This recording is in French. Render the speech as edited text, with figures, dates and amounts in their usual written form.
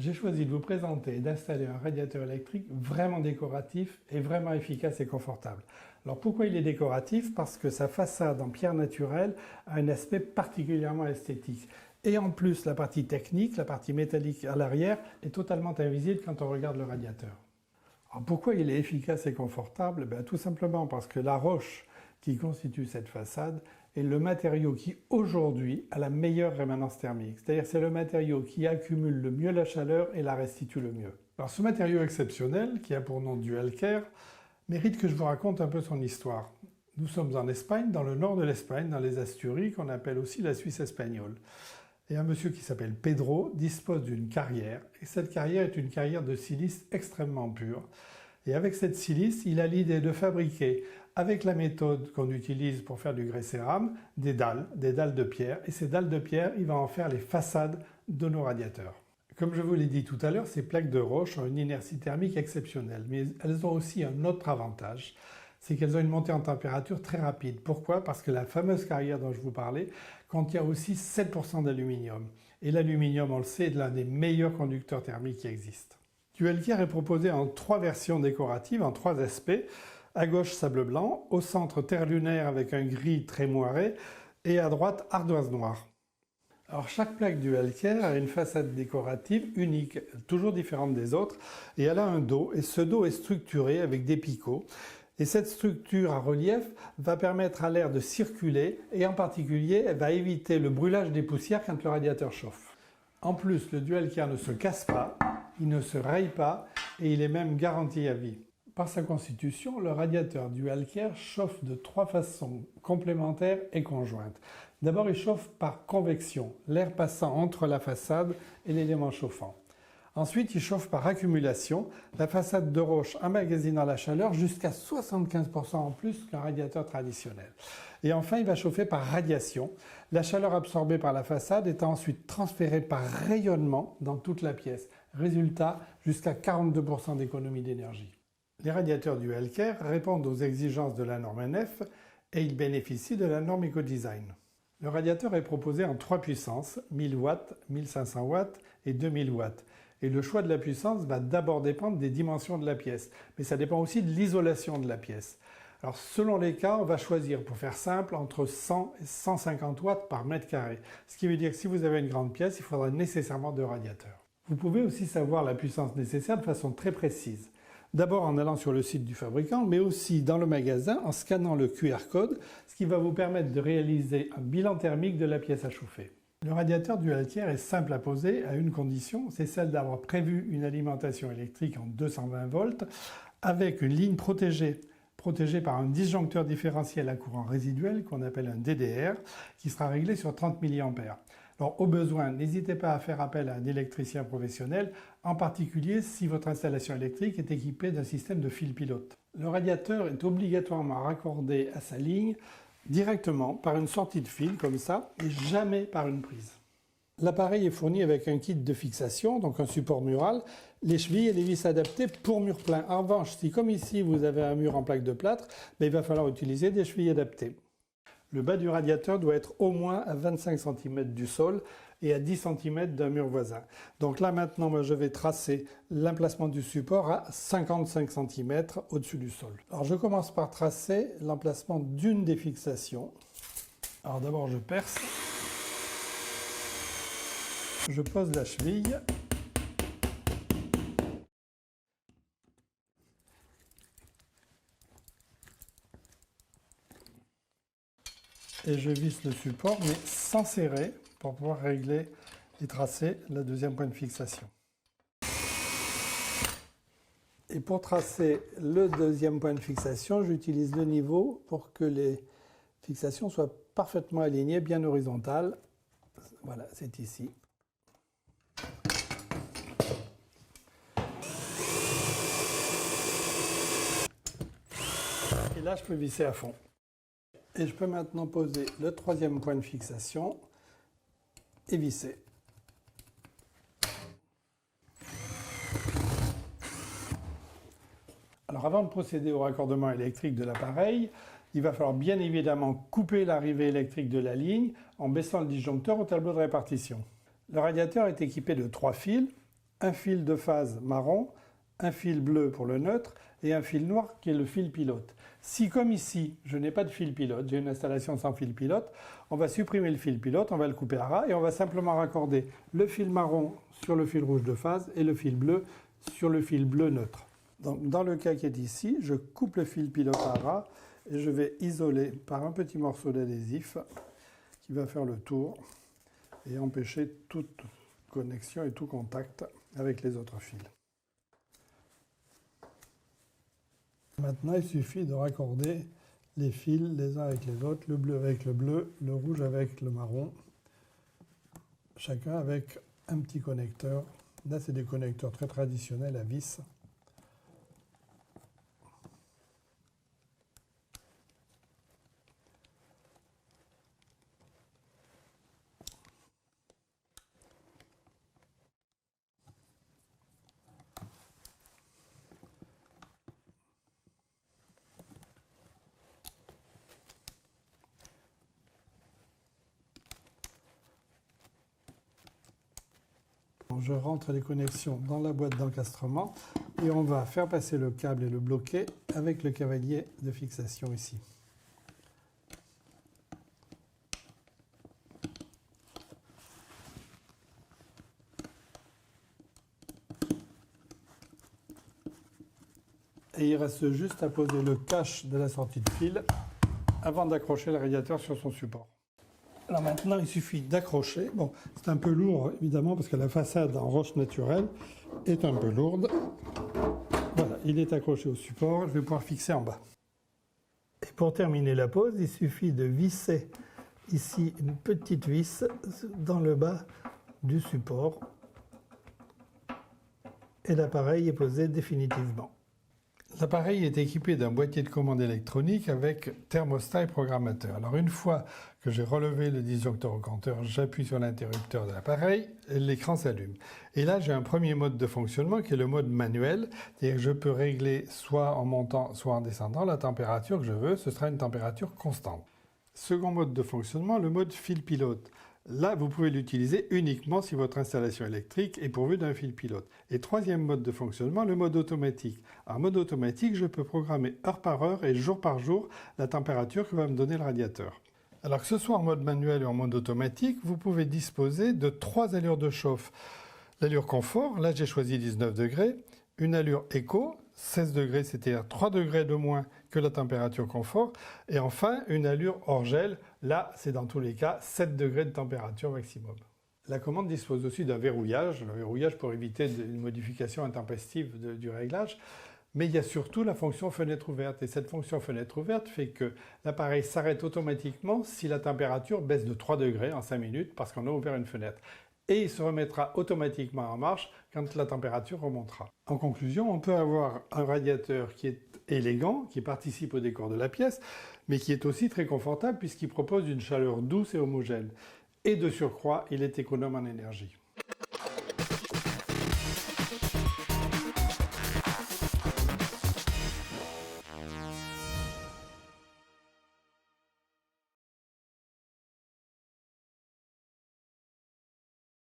j'ai choisi de vous présenter et d'installer un radiateur électrique vraiment décoratif et vraiment efficace et confortable. Alors pourquoi il est décoratif? Parce que sa façade en pierre naturelle a un aspect particulièrement esthétique. Et en plus, la partie technique, la partie métallique à l'arrière, est totalement invisible quand on regarde le radiateur. Alors pourquoi il est efficace et confortable? Tout simplement parce que la roche qui constitue cette façade est le matériau qui aujourd'hui a la meilleure rémanence thermique. C'est-à-dire c'est le matériau qui accumule le mieux la chaleur et la restitue le mieux. Alors ce matériau exceptionnel, qui a pour nom Dualker, mérite que je vous raconte un peu son histoire. Nous sommes en Espagne, dans le nord de l'Espagne, dans les Asturies, qu'on appelle aussi la Suisse espagnole. Et un monsieur qui s'appelle Pedro dispose d'une carrière, et cette carrière est une carrière de silice extrêmement pure. Et avec cette silice, il a l'idée de fabriquer, avec la méthode qu'on utilise pour faire du grès cérame, des dalles de pierre. Et ces dalles de pierre, il va en faire les façades de nos radiateurs. Comme je vous l'ai dit tout à l'heure, ces plaques de roche ont une inertie thermique exceptionnelle, mais elles ont aussi un autre avantage, c'est qu'elles ont une montée en température très rapide. Pourquoi? Parce que la fameuse carrière dont je vous parlais contient aussi 7% d'aluminium. Et l'aluminium, on le sait, est l'un des meilleurs conducteurs thermiques qui existent. Dualker est proposé en 3 versions décoratives, en 3 aspects. À gauche, sable blanc, au centre, terre lunaire avec un gris très moiré, et à droite, ardoise noire. Alors chaque plaque Dualker a une façade décorative unique, toujours différente des autres, et elle a un dos, et ce dos est structuré avec des picots. Et cette structure à relief va permettre à l'air de circuler, et en particulier, elle va éviter le brûlage des poussières quand le radiateur chauffe. En plus, le Dualker ne se casse pas, il ne se raye pas, et il est même garanti à vie. Par sa constitution, le radiateur Dualker chauffe de 3 façons complémentaires et conjointes. D'abord, il chauffe par convection, l'air passant entre la façade et l'élément chauffant. Ensuite, il chauffe par accumulation, la façade de roche emmagasinant la chaleur jusqu'à 75% en plus qu'un radiateur traditionnel. Et enfin, il va chauffer par radiation, la chaleur absorbée par la façade étant ensuite transférée par rayonnement dans toute la pièce. Résultat, jusqu'à 42% d'économie d'énergie. Les radiateurs Dualker répondent aux exigences de la norme NF et ils bénéficient de la norme Ecodesign. Le radiateur est proposé en 3 puissances, 1000 watts, 1500 watts et 2000 watts. Et le choix de la puissance va d'abord dépendre des dimensions de la pièce, mais ça dépend aussi de l'isolation de la pièce. Alors selon les cas, on va choisir, pour faire simple, entre 100 et 150 watts par mètre carré. Ce qui veut dire que si vous avez une grande pièce, il faudra nécessairement 2 radiateurs. Vous pouvez aussi savoir la puissance nécessaire de façon très précise. D'abord en allant sur le site du fabricant, mais aussi dans le magasin en scannant le QR code, ce qui va vous permettre de réaliser un bilan thermique de la pièce à chauffer. Le radiateur Dualker est simple à poser à une condition, c'est celle d'avoir prévu une alimentation électrique en 220 volts avec une ligne protégée par un disjoncteur différentiel à courant résiduel qu'on appelle un DDR qui sera réglé sur 30 mA. Alors au besoin, n'hésitez pas à faire appel à un électricien professionnel, en particulier si votre installation électrique est équipée d'un système de fil pilote. Le radiateur est obligatoirement raccordé à sa ligne directement par une sortie de fil comme ça et jamais par une prise. L'appareil est fourni avec un kit de fixation, donc un support mural, les chevilles et les vis adaptées pour mur plein. En revanche, si comme ici vous avez un mur en plaque de plâtre, il va falloir utiliser des chevilles adaptées. Le bas du radiateur doit être au moins à 25 cm du sol et à 10 cm d'un mur voisin. Donc là maintenant, moi, je vais tracer l'emplacement du support à 55 cm au-dessus du sol. Alors je commence par tracer l'emplacement d'une des fixations. Alors d'abord je perce. Je pose la cheville. Et je visse le support, mais sans serrer, pour pouvoir régler et tracer le deuxième point de fixation. Et pour tracer le deuxième point de fixation, j'utilise le niveau pour que les fixations soient parfaitement alignées, bien horizontales. Voilà, c'est ici. Et là, je peux visser à fond. Et je peux maintenant poser le troisième point de fixation et visser. Alors avant de procéder au raccordement électrique de l'appareil, il va falloir bien évidemment couper l'arrivée électrique de la ligne en baissant le disjoncteur au tableau de répartition. Le radiateur est équipé de 3 fils, un fil de phase marron, un fil bleu pour le neutre et un fil noir qui est le fil pilote. Si comme ici, je n'ai pas de fil pilote, j'ai une installation sans fil pilote, on va supprimer le fil pilote, on va le couper à ras et on va simplement raccorder le fil marron sur le fil rouge de phase et le fil bleu sur le fil bleu neutre. Donc, dans le cas qui est ici, je coupe le fil pilote à ras et je vais isoler par un petit morceau d'adhésif qui va faire le tour et empêcher toute connexion et tout contact avec les autres fils. Maintenant, il suffit de raccorder les fils les uns avec les autres, le bleu avec le bleu, le rouge avec le marron, chacun avec un petit connecteur. Là, c'est des connecteurs très traditionnels à vis. Je rentre les connexions dans la boîte d'encastrement et on va faire passer le câble et le bloquer avec le cavalier de fixation ici. Et il reste juste à poser le cache de la sortie de fil avant d'accrocher le radiateur sur son support. Alors maintenant, il suffit d'accrocher. Bon, c'est un peu lourd, évidemment, parce que la façade en roche naturelle est un peu lourde. Voilà, il est accroché au support. Je vais pouvoir fixer en bas. Et pour terminer la pose, il suffit de visser ici une petite vis dans le bas du support. Et l'appareil est posé définitivement. L'appareil est équipé d'un boîtier de commande électronique avec thermostat et programmateur. Alors une fois que j'ai relevé le disjoncteur au compteur, j'appuie sur l'interrupteur de l'appareil, l'écran s'allume. Et là j'ai un premier mode de fonctionnement qui est le mode manuel, c'est-à-dire que je peux régler soit en montant soit en descendant la température que je veux, ce sera une température constante. Second mode de fonctionnement, le mode fil pilote. Là, vous pouvez l'utiliser uniquement si votre installation électrique est pourvue d'un fil pilote. Et troisième mode de fonctionnement, le mode automatique. En mode automatique, je peux programmer heure par heure et jour par jour la température que va me donner le radiateur. Alors que ce soit en mode manuel ou en mode automatique, vous pouvez disposer de 3 allures de chauffe. L'allure confort, là j'ai choisi 19 degrés. Une allure éco, 16 degrés, c'est-à-dire 3 degrés de moins que la température confort. Et enfin, une allure hors gel, là c'est dans tous les cas 7 degrés de température maximum. La commande dispose aussi d'un verrouillage, le verrouillage pour éviter une modification intempestive du réglage. Mais il y a surtout la fonction fenêtre ouverte. Et cette fonction fenêtre ouverte fait que l'appareil s'arrête automatiquement si la température baisse de 3 degrés en 5 minutes parce qu'on a ouvert une fenêtre. Et il se remettra automatiquement en marche quand la température remontera. En conclusion, on peut avoir un radiateur qui est élégant, qui participe au décor de la pièce, mais qui est aussi très confortable puisqu'il propose une chaleur douce et homogène. Et de surcroît, il est économe en énergie.